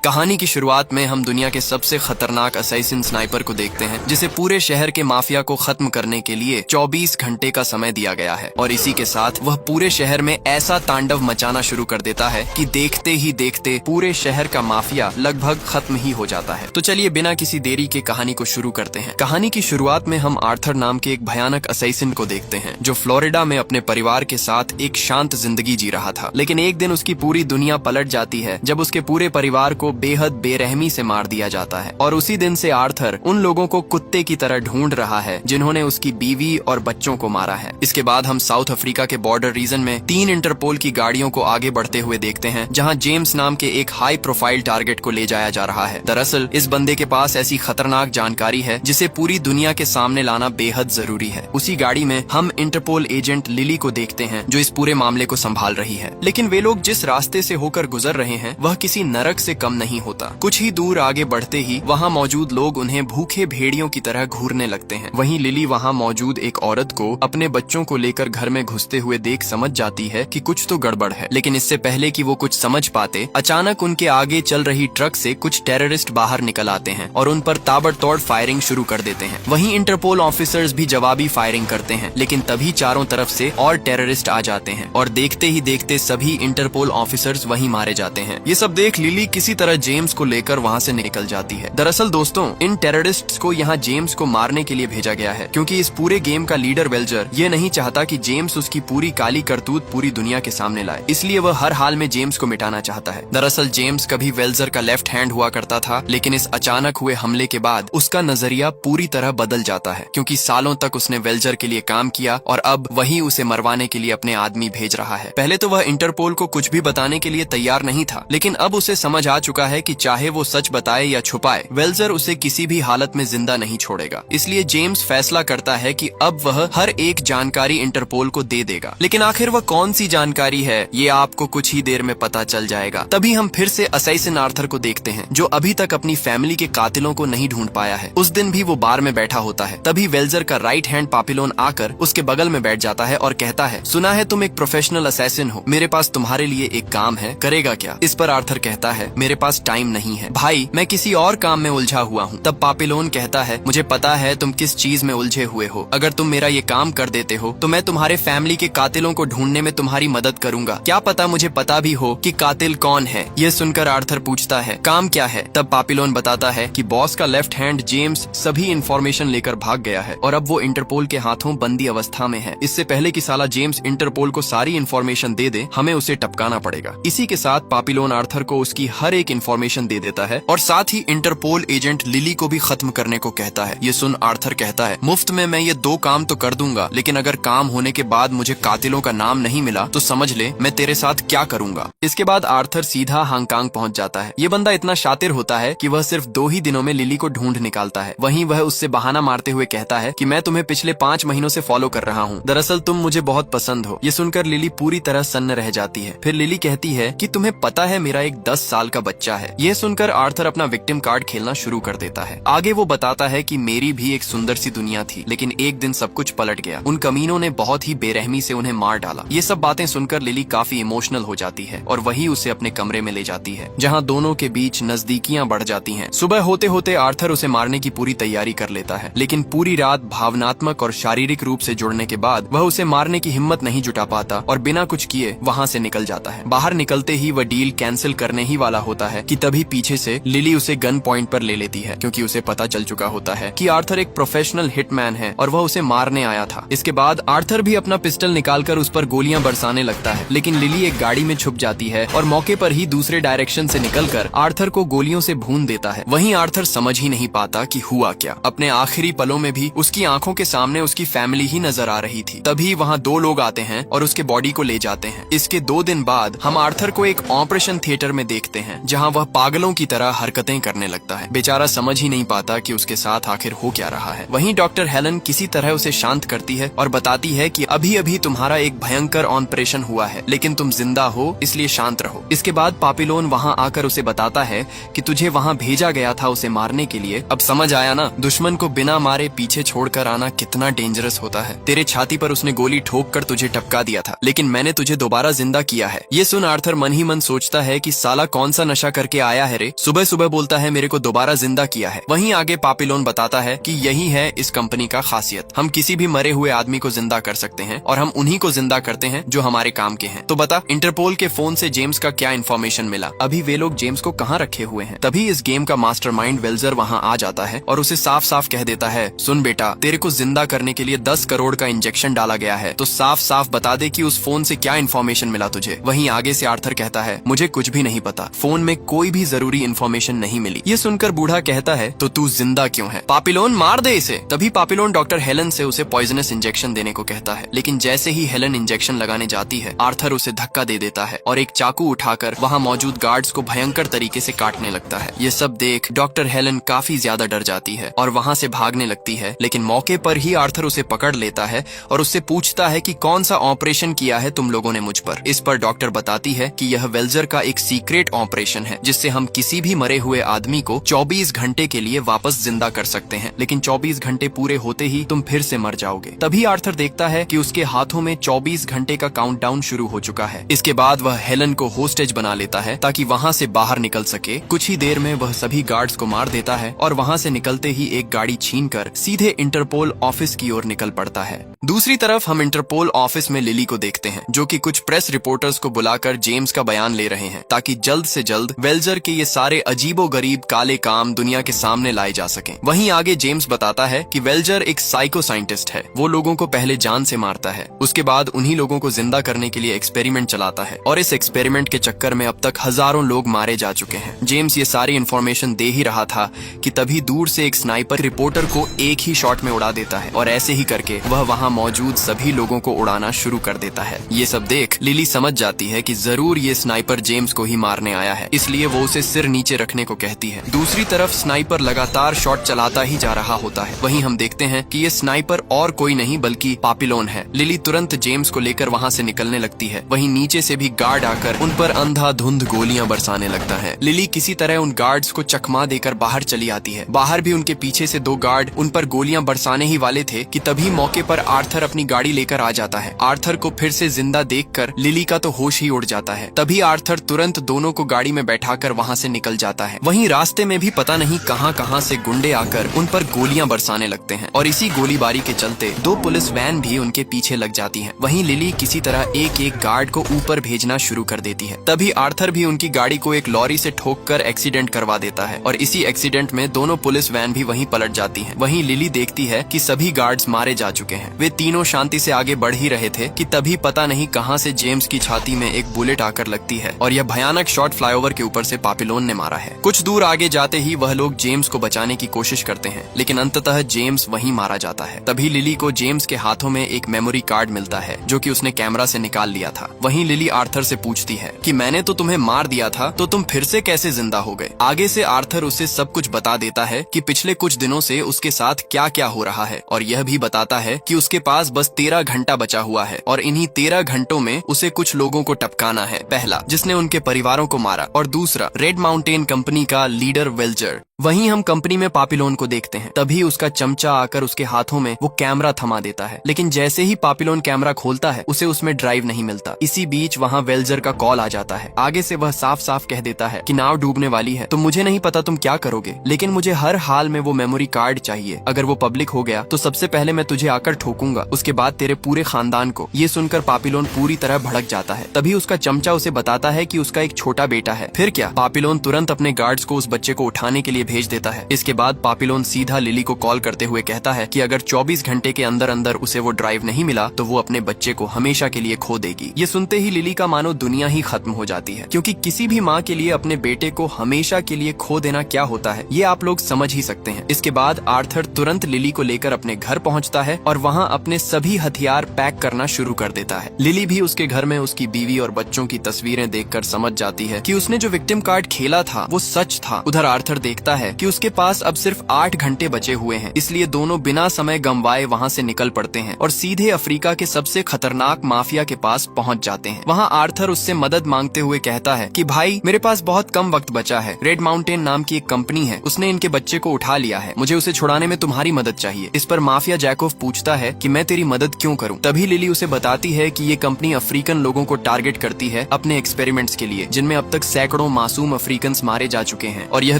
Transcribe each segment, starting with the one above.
कहानी की शुरुआत में हम दुनिया के सबसे खतरनाक असैसिन स्नाइपर को देखते हैं, जिसे पूरे शहर के माफिया को खत्म करने के लिए 24 घंटे का समय दिया गया है और इसी के साथ वह पूरे शहर में ऐसा तांडव मचाना शुरू कर देता है कि देखते ही देखते पूरे शहर का माफिया लगभग खत्म ही हो जाता है। तो चलिए बिना किसी देरी के कहानी को शुरू करते हैं। कहानी की शुरुआत में हम आर्थर नाम के एक भयानक असैसिन को देखते हैं, जो फ्लोरिडा में अपने परिवार के साथ एक शांत जिंदगी जी रहा था। लेकिन एक दिन उसकी पूरी दुनिया पलट जाती है जब उसके पूरे परिवार को बेहद बेरहमी से मार दिया जाता है। और उसी दिन से आर्थर उन लोगों को कुत्ते की तरह ढूंढ रहा है जिन्होंने उसकी बीवी और बच्चों को मारा है। इसके बाद हम साउथ अफ्रीका के बॉर्डर रीजन में 3 इंटरपोल की गाड़ियों को आगे बढ़ते हुए देखते हैं, जहां जेम्स नाम के एक हाई प्रोफाइल टारगेट को ले जाया जा रहा है। दरअसल इस बंदे के पास ऐसी खतरनाक जानकारी है जिसे पूरी दुनिया के सामने लाना बेहद जरूरी है। उसी गाड़ी में हम इंटरपोल एजेंट लिली को देखते हैं, जो इस पूरे मामले को संभाल रही है। लेकिन वे लोग जिस रास्ते से होकर गुजर रहे हैं वह किसी नरक से कम नहीं होता। कुछ ही दूर आगे बढ़ते ही वहाँ मौजूद लोग उन्हें भूखे भेड़ियों की तरह घूरने लगते हैं। वहीं लिली वहाँ मौजूद एक औरत को अपने बच्चों को लेकर घर में घुसते हुए देख समझ जाती है कि कुछ तो गड़बड़ है। लेकिन इससे पहले कि वो कुछ समझ पाते, अचानक उनके आगे चल रही ट्रक से कुछ टेररिस्ट बाहर निकल आते हैं और उन पर ताबड़तोड़ फायरिंग शुरू कर देते हैं। वहीं इंटरपोल ऑफिसर्स भी जवाबी फायरिंग करते हैं, लेकिन तभी चारों तरफ से और टेररिस्ट आ जाते हैं और देखते ही देखते सभी इंटरपोल ऑफिसर्स वहीं मारे जाते हैं। ये सब देख लिली किसी तरह जेम्स को लेकर वहाँ से निकल जाती है। दरअसल दोस्तों, इन टेररिस्ट्स को यहाँ जेम्स को मारने के लिए भेजा गया है, क्योंकि इस पूरे गेम का लीडर वेल्जर ये नहीं चाहता कि जेम्स उसकी पूरी काली करतूत पूरी दुनिया के सामने लाए, इसलिए वह हर हाल में जेम्स को मिटाना चाहता है। दरअसल जेम्स कभी वेल्जर का लेफ्ट हैंड हुआ करता था, लेकिन इस अचानक हुए हमले के बाद उसका नजरिया पूरी तरह बदल जाता है, क्योंकि सालों तक उसने वेल्जर के लिए काम किया और अब वही उसे मरवाने के लिए अपने आदमी भेज रहा है। पहले तो वह इंटरपोल को कुछ भी बताने के लिए तैयार नहीं था, लेकिन अब उसे समझ आ चुका है कि चाहे वो सच बताए या छुपाए, वेल्जर उसे किसी भी हालत में जिंदा नहीं छोड़ेगा। इसलिए जेम्स फैसला करता है कि अब वह हर एक जानकारी इंटरपोल को दे देगा। लेकिन आखिर वह कौन सी जानकारी है, ये आपको कुछ ही देर में पता चल जाएगा। तभी हम फिर से असैसिन आर्थर को देखते हैं, जो अभी तक अपनी फैमिली के कातिलों को नहीं ढूंढ पाया है। उस दिन भी वो बार में बैठा होता है। तभी वेल्जर का राइट हैंड पापिलोन आकर उसके बगल में बैठ जाता है और कहता है, सुना है तुम एक प्रोफेशनल असैसिन हो, मेरे पास तुम्हारे लिए एक काम है, करेगा क्या? इस पर आर्थर कहता है, मेरे पास टाइम नहीं है भाई, मैं किसी और काम में उलझा हुआ हूँ। तब पापिलोन कहता है, मुझे पता है तुम किस चीज में उलझे हुए हो। अगर तुम मेरा ये काम कर देते हो तो मैं तुम्हारे फैमिली के कातिलों को ढूंढने में तुम्हारी मदद करूंगा। क्या पता मुझे पता भी हो कि कातिल कौन है। ये सुनकर आर्थर पूछता है, काम क्या है? तब पापिलोन बताता है कि बॉस का लेफ्ट हैंड जेम्स सभी इंफॉर्मेशन लेकर भाग गया है और अब वो इंटरपोल के हाथों बंदी अवस्था में है। इससे पहले कि साला जेम्स इंटरपोल को सारी इंफॉर्मेशन दे दे, हमें उसे टपकाना पड़ेगा। इसी के साथ पापिलोन आर्थर को उसकी हर एक इंफॉर्मेशन दे देता है और साथ ही इंटरपोल एजेंट लिली को भी खत्म करने को कहता है। ये सुन आर्थर कहता है, मुफ्त में मैं ये 2 काम तो कर दूंगा, लेकिन अगर काम होने के बाद मुझे कातिलों का नाम नहीं मिला तो समझ ले मैं तेरे साथ क्या करूंगा। इसके बाद आर्थर सीधा हांगकांग पहुंच जाता है। ये बंदा इतना शातिर होता है कि वह सिर्फ 2 ही दिनों में लिली को ढूंढ निकालता है। वहीं वह उससे बहाना मारते हुए कहता है कि मैं तुम्हें पिछले 5 महीनों से फॉलो कर रहा हूँ, दरअसल तुम मुझे बहुत पसंद हो। ये सुनकर लिली पूरी तरह सन्न रह जाती है। फिर लिली कहती है कि तुम्हें पता है मेरा एक 10 साल का बच्चा है। यह सुनकर आर्थर अपना विक्टिम कार्ड खेलना शुरू कर देता है। आगे वो बताता है कि मेरी भी एक सुंदर सी दुनिया थी, लेकिन एक दिन सब कुछ पलट गया। उन कमीनों ने बहुत ही बेरहमी से उन्हें मार डाला। ये सब बातें सुनकर लिली काफी इमोशनल हो जाती है और वही उसे अपने कमरे में ले जाती है, जहाँ दोनों के बीच नजदीकियां बढ़ जाती हैं। सुबह होते होते आर्थर उसे मारने की पूरी तैयारी कर लेता है, लेकिन पूरी रात भावनात्मक और शारीरिक रूप से जुड़ने के बाद वह उसे मारने की हिम्मत नहीं जुटा पाता और बिना कुछ किए वहाँ से निकल जाता है। बाहर निकलते ही वह डील कैंसिल करने ही वाला होता है कि तभी पीछे से लिली उसे गन पॉइंट पर ले लेती है, क्योंकि उसे पता चल चुका होता है कि आर्थर एक प्रोफेशनल हिटमैन है और वह उसे मारने आया था। इसके बाद आर्थर भी अपना पिस्टल निकालकर उस पर गोलियां बरसाने लगता है, लेकिन लिली एक गाड़ी में छुप जाती है और मौके पर ही दूसरे डायरेक्शन से निकलकर आर्थर को गोलियों से भून देता है। वहीं आर्थर समझ ही नहीं पाता कि हुआ क्या। अपने आखिरी पलों में भी उसकी आंखों के सामने उसकी फैमिली ही नजर आ रही थी। तभी वहाँ 2 लोग आते हैं और उसके बॉडी को ले जाते हैं। इसके 2 दिन बाद हम आर्थर को एक ऑपरेशन थिएटर में देखते हैं, जहाँ वह पागलों की तरह हरकतें करने लगता है। बेचारा समझ ही नहीं पाता कि उसके साथ आखिर हो क्या रहा है। वहीं डॉक्टर हेलन किसी तरह उसे शांत करती है और बताती है कि अभी अभी तुम्हारा एक भयंकर ऑपरेशन हुआ है, लेकिन तुम जिंदा हो, इसलिए शांत रहो। इसके बाद पापिलोन वहाँ आकर उसे बताता है कि तुझे वहाँ भेजा गया था उसे मारने के लिए। अब समझ आया ना, दुश्मन को बिना मारे पीछे छोड़कर आना कितना डेंजरस होता है। तेरे छाती पर उसने गोली ठोक कर तुझे टपका दिया था, लेकिन मैंने तुझे दोबारा जिंदा किया है। ये सुन आर्थर मन ही मन सोचता है कि साला कौन सा नशा करके आया है रे? सुबह सुबह बोलता है मेरे को दोबारा जिंदा किया है। वहीं आगे पापिलोन बताता है कि यही है इस कंपनी का खासियत, हम किसी भी मरे हुए आदमी को जिंदा कर सकते हैं और हम उन्हीं को जिंदा करते हैं जो हमारे काम के हैं। तो बता, इंटरपोल के फोन से जेम्स का क्या इन्फॉर्मेशन मिला? अभी वे लोग जेम्स को कहाँ रखे हुए हैं? तभी इस गेम का मास्टरमाइंड वेल्जर वहाँ आ जाता है और उसे साफ साफ कह देता है, सुन बेटा, तेरे को जिंदा करने के लिए 10 करोड़ का इंजेक्शन डाला गया है, तो साफ साफ बता दे कि उस फोन से क्या इन्फॉर्मेशन मिला तुझे। वहीं आगे से आर्थर कहता है, मुझे कुछ भी नहीं पता, फोन में कोई भी जरूरी इन्फॉर्मेशन नहीं मिली। ये सुनकर बूढ़ा कहता है, तो तू जिंदा क्यों है? पापिलोन, मार दे इसे। तभी पापिलोन डॉक्टर हेलन से उसे पॉइजनस इंजेक्शन देने को कहता है, लेकिन जैसे ही हेलन इंजेक्शन लगाने जाती है, आर्थर उसे धक्का दे देता है और एक चाकू उठाकर वहाँ मौजूद गार्ड्स को भयंकर तरीके से काटने लगता है। ये सब देख डॉक्टर हेलन काफी ज्यादा डर जाती है और वहाँ से भागने लगती है, लेकिन मौके पर ही आर्थर उसे पकड़ लेता है और उससे पूछता है कि कौन सा ऑपरेशन किया है तुम लोगों ने मुझ पर। इस पर डॉक्टर बताती है कि यह वेल्जर का एक सीक्रेट ऑपरेशन है, जिससे हम किसी भी मरे हुए आदमी को 24 घंटे के लिए वापस जिंदा कर सकते हैं, लेकिन 24 घंटे पूरे होते ही तुम फिर से मर जाओगे। तभी आर्थर देखता है कि उसके हाथों में 24 घंटे का काउंटडाउन शुरू हो चुका है। इसके बाद वह हेलन को होस्टेज बना लेता है ताकि वहाँ से बाहर निकल सके। कुछ ही देर में वह सभी गार्ड्स को मार देता है और वहाँ से निकलते ही एक गाड़ी छीनकर सीधे इंटरपोल ऑफिस की ओर निकल पड़ता है। दूसरी तरफ हम इंटरपोल ऑफिस में लिली को देखते हैं, जो कि कुछ प्रेस रिपोर्टर्स को बुलाकर जेम्स का बयान ले रहे हैं ताकि जल्द से जल्द वेल्जर के ये सारे अजीबोगरीब काले काम दुनिया के सामने लाए जा सकें। वहीं आगे जेम्स बताता है कि वेल्जर एक साइको साइंटिस्ट है, वो लोगों को पहले जान से मारता है, उसके बाद उन्हीं लोगों को जिंदा करने के लिए एक्सपेरिमेंट चलाता है और इस एक्सपेरिमेंट के चक्कर में अब तक हजारों लोग मारे जा चुके हैं। जेम्स ये सारी इन्फॉर्मेशन दे ही रहा था कि तभी दूर से एक स्नाइपर रिपोर्टर को एक ही शॉट में उड़ा देता है और ऐसे ही करके वह वहाँ मौजूद सभी लोगों को उड़ाना शुरू कर देता है। ये सब देख लिली समझ जाती है कि जरूर ये स्नाइपर जेम्स को ही मारने आया है, इसलिए वो उसे सिर नीचे रखने को कहती है। दूसरी तरफ स्नाइपर लगातार शॉट चलाता ही जा रहा होता है। वहीं हम देखते हैं कि ये स्नाइपर और कोई नहीं बल्कि पापिलोन है। लिली तुरंत जेम्स को लेकर वहाँ से निकलने लगती है। वहीं नीचे से भी गार्ड आकर उन पर अंधाधुंध गोलियां बरसाने लगता है। लिली किसी तरह उन गार्ड्स को चकमा देकर बाहर चली आती है। बाहर भी उनके पीछे से 2 गार्ड उन पर गोलियां बरसाने ही वाले थे कि तभी मौके पर आर्थर अपनी गाड़ी लेकर आ जाता है। आर्थर को फिर से जिंदा देखकर लिली का तो होश ही उड़ जाता है। तभी आर्थर तुरंत दोनों को गाड़ी में बैठाकर वहाँ से निकल जाता है। वहीं रास्ते में भी पता नहीं कहां से गुंडे आकर उन पर गोलियां बरसाने लगते हैं और इसी गोलीबारी के चलते 2 पुलिस वैन भी उनके पीछे लग जाती हैं। वहीं लिली किसी तरह एक गार्ड को ऊपर भेजना शुरू कर देती है। तभी आर्थर भी उनकी गाड़ी को एक लॉरी से ठोककर एक्सीडेंट करवा देता है और इसी एक्सीडेंट में दोनों पुलिस वैन भी वहीं पलट जाती हैं। वहीं लिली देखती है कि सभी गार्ड्स मारे जा चुके हैं। वे तीनों शांति से आगे बढ़ ही रहे थे कि तभी पता नहीं कहां से जेम्स की छाती में एक बुलेट आकर लगती है और यह भयानक शॉट फ्लाईओवर के ऊपर से पापिलोन ने मारा है। कुछ दूर आगे जाते ही वह लोग जेम्स को बचाने की कोशिश करते हैं, लेकिन अंततः जेम्स वहीं मारा जाता है। तभी लिली को जेम्स के हाथों में एक मेमोरी कार्ड मिलता है जो कि उसने कैमरा से निकाल लिया था। वहीं लिली आर्थर से पूछती है कि मैंने तो तुम्हें मार दिया था, तो तुम फिर से कैसे जिंदा हो गए? आगे से आर्थर उसे सब कुछ बता देता है कि पिछले कुछ दिनों से उसके साथ क्या क्या हो रहा है और यह भी बताता है कि उसके पास बस 13 घंटा बचा हुआ है और इन्हीं 13 घंटों में उसे कुछ लोगों को टपकाना है। पहला, जिसने उनके परिवारों को मारा, और दूसरा, रेड माउंटेन कंपनी का लीडर वेल्जर। वहीं हम कंपनी में पापिलोन को देखते हैं। तभी उसका चमचा आकर उसके हाथों में वो कैमरा थमा देता है, लेकिन जैसे ही पापिलोन कैमरा खोलता है उसे उसमें ड्राइव नहीं मिलता। इसी बीच वहाँ वेल्जर का कॉल आ जाता है। आगे से वह साफ साफ कह देता है कि नाव डूबने वाली है, तो मुझे नहीं पता तुम क्या करोगे, लेकिन मुझे हर हाल में वो मेमोरी कार्ड चाहिए। अगर वो पब्लिक हो गया तो सबसे पहले मैं तुझे आकर ठोकूंगा, उसके बाद तेरे पूरे खानदान को। ये सुनकर पापिलोन पूरी तरह भड़क जाता है। तभी उसका चमचा उसे बताता है कि उसका एक छोटा बेटा है। फिर क्या, पापिलोन तुरंत अपने गार्ड्स को उस बच्चे को उठाने के लिए भेज देता है। इसके बाद पापिलोन सीधा लिली को कॉल करते हुए कहता है कि अगर 24 घंटे के अंदर अंदर उसे वो ड्राइव नहीं मिला तो वो अपने बच्चे को हमेशा के लिए खो देगी। ये सुनते ही लिली का मानो दुनिया ही खत्म हो जाती है, क्योंकि किसी भी माँ के लिए अपने बेटे को हमेशा के लिए खो देना क्या होता है ये आप लोग समझ ही सकते हैं। इसके बाद आर्थर तुरंत लिली को लेकर अपने घर पहुँचता है और वहाँ अपने सभी हथियार पैक करना शुरू कर देता है। लिली भी उसके घर में उसकी बीवी और बच्चों की तस्वीरें देखकर समझ जाती है कि उसने जो विक्टिम कार्ड खेला था वो सच था। उधर आर्थर देखता है कि उसके पास अब सिर्फ 8 घंटे बचे हुए हैं, इसलिए दोनों बिना समय गंवाए वहाँ से निकल पड़ते हैं और सीधे अफ्रीका के सबसे खतरनाक माफिया के पास पहुँच जाते हैं। वहाँ आर्थर उससे मदद मांगते हुए कहता है कि भाई मेरे पास बहुत कम वक्त बचा है, रेड माउंटेन नाम की एक कंपनी है, उसने इनके बच्चे को उठा लिया है, मुझे उसे छुड़ाने में तुम्हारी मदद चाहिए। इस पर माफिया जैकोव पूछता है कि मैं तेरी मदद क्यों करूं? तभी लिली उसे बताती है कि ये कंपनी अफ्रीकन लोगों को टारगेट करती है अपने एक्सपेरिमेंट्स के लिए, जिनमें अब तक सैकड़ों मासूम अफ्रीकन्स मारे जा चुके हैं और यह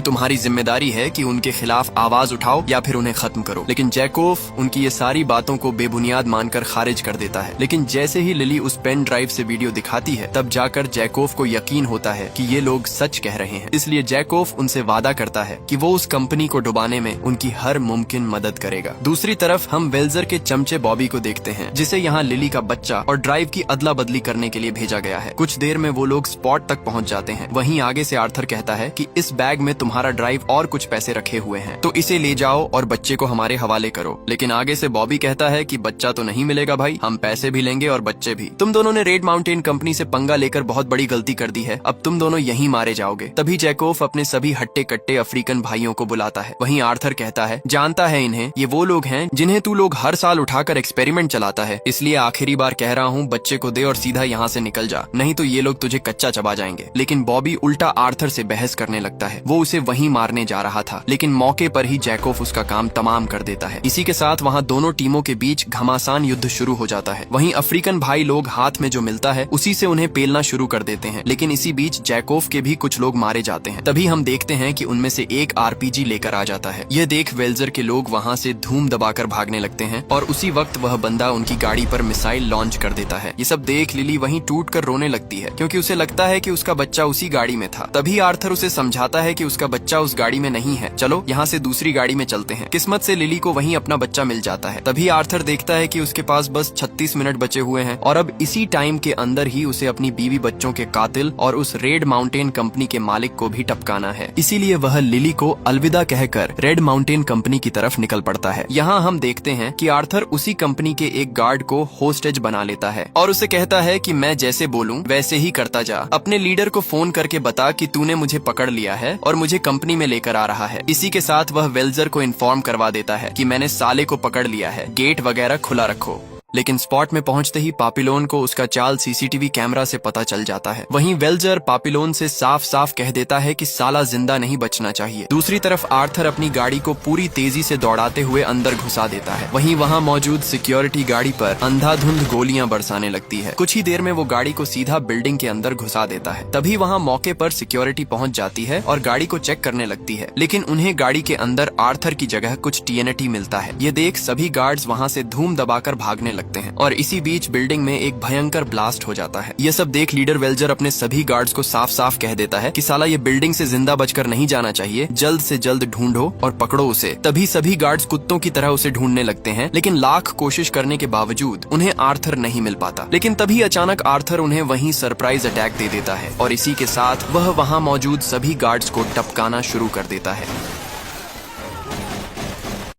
तुम्हारी जिम्मेदारी है कि उनके खिलाफ आवाज उठाओ या फिर उन्हें खत्म करो। लेकिन जैकोव उनकी ये सारी बातों को बेबुनियाद मानकर खारिज कर देता है। लेकिन जैसे ही लिली उस पेन ड्राइव से वीडियो दिखाती है, तब जाकर जैकोव को यकीन होता है कि ये लोग सच कह रहे हैं। इसलिए जैकोव उनसे वादा करता है कि वो उस कंपनी को डुबाने में उनकी हर मुमकिन मदद करेगा। दूसरी तरफ हम वेल्जर के चमचे बॉबी को देखते हैं, जिसे यहाँ लिली का बच्चा और ड्राइव की अदला बदली करने के लिए भेजा गया है। कुछ देर में वो लोग स्पॉट तक पहुँच जाते हैं। वहीं आगे से आर्थर कहता है कि इस बैग में तुम्हारा ड्राइव और कुछ पैसे रखे हुए हैं, तो इसे ले जाओ और बच्चे को हमारे हवाले करो। लेकिन आगे से बॉबी कहता है कि बच्चा तो नहीं मिलेगा भाई, हम पैसे भी लेंगे और बच्चे भी। तुम दोनों ने रेड माउंटेन कंपनी से पंगा लेकर बहुत बड़ी गलती कर दी है, अब तुम दोनों यहीं मारे जाओगे। तभी जैकोव अपने सभी हट्टे कट्टे अफ्रीकन भाइयों को बुलाता है। वहीं आर्थर कहता है, जानता है इन्हें, ये वो लोग हैं जिन्हें तू लोग हर साल उठाकर एक्सपेरिमेंट चलाता है, इसलिए आखिरी बार कह रहा हूँ बच्चे को दे और सीधा यहाँ से निकल जा, नहीं तो ये लोग तुझे कच्चा चबा जाएंगे। लेकिन बॉबी उल्टा आर्थर से बहस करने लगता है। वो उसे वहीं मारने जा रहा था, लेकिन मौके पर ही जैकोव उसका काम तमाम कर देता है। इसी के साथ वहाँ दोनों टीमों के बीच घमासान युद्ध शुरू हो जाता है। वहीं अफ्रीकन भाई लोग हाथ में जो मिलता है उसी से उन्हें पेलना शुरू कर देते हैं। लेकिन इसी बीच जैकोव के भी कुछ लोग मारे जाते हैं। तभी हम देखते हैं कि उनमें से एक आरपीजी लेकर आ जाता है। यह देख वेल्जर के लोग वहाँ से धूम दबाकर भागने लगते हैं और उसी वक्त वह बंदा उनकी गाड़ी पर मिसाइल लॉन्च कर देता है। ये सब देख लिली वहीं टूट कर रोने लगती है, क्योंकि उसे लगता है कि उसका बच्चा उसी गाड़ी में था। तभी आर्थर उसे समझाता है कि उसका बच्चा उस गाड़ी में नहीं है, चलो यहाँ से दूसरी गाड़ी में चलते हैं। किस्मत से लिली को वहीं अपना बच्चा मिल जाता है। तभी आर्थर देखता है कि उसके पास बस 36 मिनट बचे हुए हैं और अब इसी टाइम के अंदर ही उसे अपनी बीवी बच्चों के कातिल और उस रेड माउंटेन कंपनी के मालिक को भी टपकाना है। इसीलिए वह लिली को अलविदा कहकर रेड माउंटेन कंपनी की तरफ निकल पड़ता है। यहाँ हम देखते हैं कि आर्थर उसी कंपनी के एक गार्ड को होस्टेज बना लेता है और उसे कहता है कि मैं जैसे बोलूं वैसे ही करता जा। अपने लीडर को फोन करके बता कि तूने मुझे पकड़ लिया है और मुझे कंपनी में लेकर आ रहा है। इसी के साथ वह वेल्जर को इन्फॉर्म करवा देता है कि मैंने साले को पकड़ लिया है, गेट वगैरह खुला रखो। लेकिन स्पॉट में पहुंचते ही पापिलोन को उसका चाल सीसीटीवी कैमरा से पता चल जाता है। वहीं वेल्जर पापिलोन से साफ साफ कह देता है कि साला जिंदा नहीं बचना चाहिए। दूसरी तरफ आर्थर अपनी गाड़ी को पूरी तेजी से दौड़ाते हुए अंदर घुसा देता है। वहीं वहां मौजूद सिक्योरिटी गाड़ी पर अंधाधुंध गोलियां बरसाने लगती है। कुछ ही देर में वो गाड़ी को सीधा बिल्डिंग के अंदर घुसा देता है। तभी वहाँ मौके पर सिक्योरिटी पहुँच जाती है और गाड़ी को चेक करने लगती है, लेकिन उन्हें गाड़ी के अंदर आर्थर की जगह कुछ TNT मिलता है। ये देख सभी गार्ड्स वहाँ से धूम दबाकर भागने लगते हैं और इसी बीच बिल्डिंग में एक भयंकर ब्लास्ट हो जाता है। यह सब देख लीडर वेल्जर अपने सभी गार्ड्स को साफ साफ कह देता है कि साला ये बिल्डिंग से जिंदा बचकर नहीं जाना चाहिए, जल्द से जल्द ढूंढो और पकड़ो उसे। तभी सभी गार्ड्स कुत्तों की तरह उसे ढूंढने लगते हैं, लेकिन लाख कोशिश करने के बावजूद उन्हें आर्थर नहीं मिल पाता। लेकिन तभी अचानक आर्थर उन्हें वहीं सरप्राइज अटैक दे देता है और इसी के साथ वह वहाँ मौजूद सभी गार्ड्स को टपकाना शुरू कर देता है।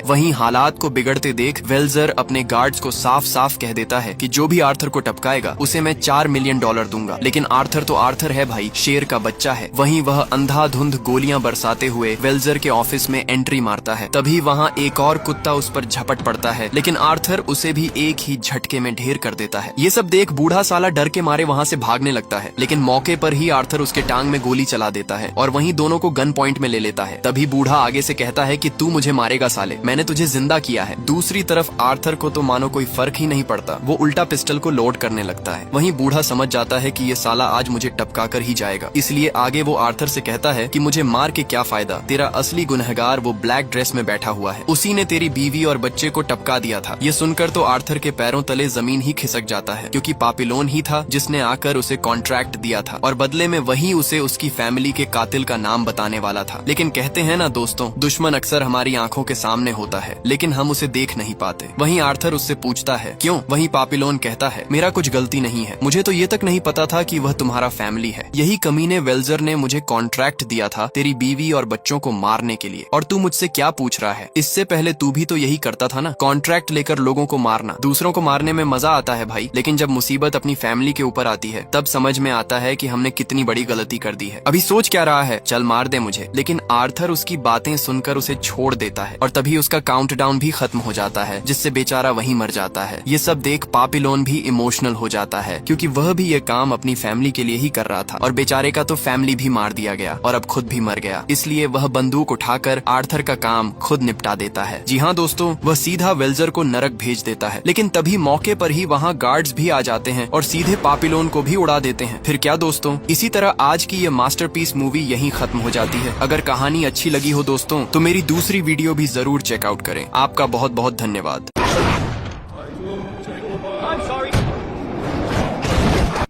वहीं हालात को बिगड़ते देख वेल्जर अपने गार्ड्स को साफ साफ कह देता है कि जो भी आर्थर को टपकाएगा उसे मैं $4 मिलियन दूंगा। लेकिन आर्थर तो आर्थर है भाई, शेर का बच्चा है। वहीं वह अंधाधुंध गोलियां बरसाते हुए वेल्जर के ऑफिस में एंट्री मारता है। तभी वहां एक और कुत्ता उस पर झपट पड़ता है, लेकिन आर्थर उसे भी एक ही झटके में ढेर कर देता है। ये सब देख बूढ़ा साला डर के मारे वहां से भागने लगता है, लेकिन मौके पर ही आर्थर उसके टांग में गोली चला देता है और वहीं दोनों को गन पॉइंट में ले लेता है। तभी बूढ़ा आगे से कहता है कि तू मुझे मारेगा साले, मैंने तुझे जिंदा किया है। दूसरी तरफ आर्थर को तो मानो कोई फर्क ही नहीं पड़ता, वो उल्टा पिस्टल को लोड करने लगता है। वहीं बूढ़ा समझ जाता है कि ये साला आज मुझे टपका कर ही जाएगा, इसलिए आगे वो आर्थर से कहता है कि मुझे मार के क्या फायदा, तेरा असली गुनहगार वो ब्लैक ड्रेस में बैठा हुआ है, उसी ने तेरी बीवी और बच्चे को टपका दिया था। ये सुनकर तो आर्थर के पैरों तले जमीन ही खिसक जाता है, क्योंकि पापिलोन ही था जिसने आकर उसे कॉन्ट्रैक्ट दिया था और बदले में वही उसे उसकी फैमिली के कातिल का नाम बताने वाला था। लेकिन कहते हैं ना दोस्तों, दुश्मन अक्सर हमारी आंखों के सामने होता होता है, लेकिन हम उसे देख नहीं पाते। वहीं आर्थर उससे पूछता है क्यों? वहीं पापिलोन कहता है मेरा कुछ गलती नहीं है, मुझे तो ये तक नहीं पता था कि वह तुम्हारा फैमिली है। यही कमीने वेल्जर ने मुझे कॉन्ट्रैक्ट दिया था तेरी बीवी और बच्चों को मारने के लिए, और तू मुझसे क्या पूछ रहा है? इससे पहले तू भी तो यही करता था ना, कॉन्ट्रैक्ट लेकर लोगों को मारना। दूसरों को मारने में मजा आता है भाई, लेकिन जब मुसीबत अपनी फैमिली के ऊपर आती है तब समझ में आता है कि हमने कितनी बड़ी गलती कर दी है। अभी सोच क्या रहा है? चल मार दे मुझे। लेकिन आर्थर उसकी बातें सुनकर उसे छोड़ देता है और तभी उसका काउंटडाउन भी खत्म हो जाता है, जिससे बेचारा वहीं मर जाता है। ये सब देख पापिलोन भी इमोशनल हो जाता है, क्योंकि वह भी ये काम अपनी फैमिली के लिए ही कर रहा था, और बेचारे का तो फैमिली भी मार दिया गया और अब खुद भी मर गया। इसलिए वह बंदूक उठाकर आर्थर का काम खुद निपटा देता है। जी हाँ दोस्तों, वह सीधा वेल्जर को नरक भेज देता है, लेकिन तभी मौके पर ही वहाँ गार्ड्स भी आ जाते हैं और सीधे पापिलोन को भी उड़ा देते हैं। फिर क्या दोस्तों, इसी तरह आज की ये मास्टरपीस मूवी यहीं खत्म हो जाती है। अगर कहानी अच्छी लगी हो दोस्तों तो मेरी दूसरी वीडियो भी जरूर चेकआउट करें। आपका बहुत बहुत धन्यवाद।